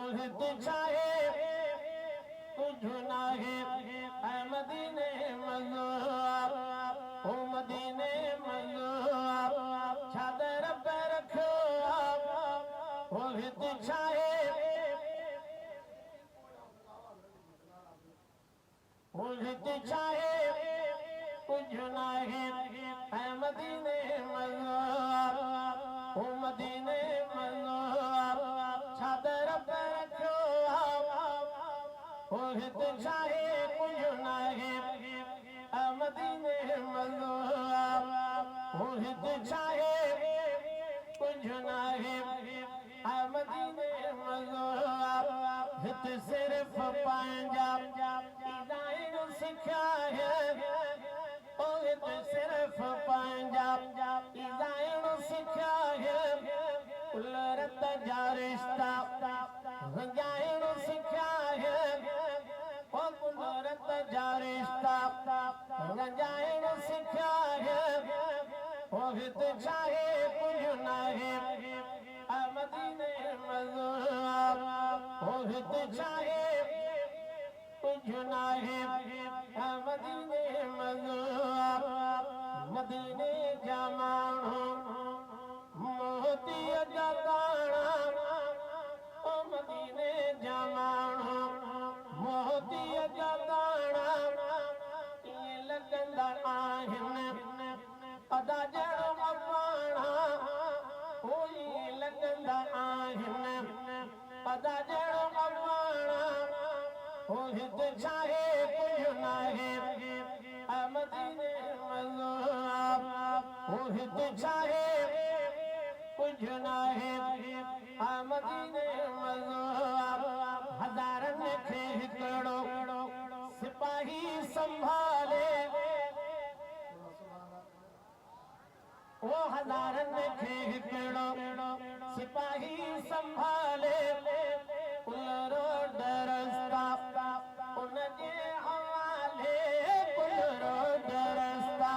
मोहित छाए कुछ नाहे ऐ मदीने मज़हब ओ मदीने मज़हब चादर पे रखो मोहित छाए मोहित छाए कुछ नाहे ऐ मदीने मज़हब ओ मदीने मज़हब चादर पे रखो मोहित छाए कुछ नाहे ऐ मदीने मज़हब मोहित छाए कुछ नाहे ऐ मदीने मज़हब हित सिर्फ पंजाब इदाइन सिखाए ओ हित सिर्फ पंजाब इदाइन सिखाए उलरत जा रिश्ता रंजाइन सिखाए ओ उलरत जा रिश्ता रंजाइन सिखाए ओ हित छाए कुछ नाहे ऐ मदीने मज़हब ओ हित छाए कुछ नाहे ऐ मदीने मज़हब मदीने जा माण्हू मोतीअ जा दाणा ओ मदीने जा माण्हू मोतीअ जा दाणा ईअं लॻंदा आहिनि अदा ॼण अवाणा ओ ईअं लॻंदा आहिनि अदा ॼण अवाणा ओ हित छाए कुछ नाहे ऐ मदीने मज़हब ओ हित छाए कुछ नाहे ऐ मदीने मज़हब हज़ारनि खे हिकिड़ो सिपाही संभाले ओ हज़ारनि खे हिकिड़ो सिपाही संभाले उलरो दरस्ता उनजे हवाले उलरो दरस्ता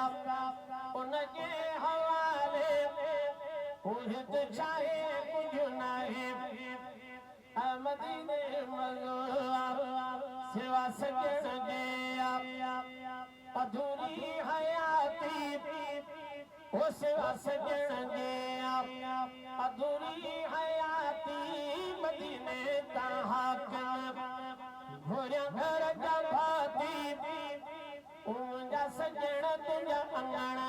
उनजे हवाले ओ हित छाए कुछ नाहे ऐ मदीने मज़हब सिवा सजण जे अधूरी हयाती ओ सिवा सजण जे अधूरी हयाती मदीने ता हाकिम घोरिया घर जा भाती मुंहिंजा सजण तुंहिंजा अंगण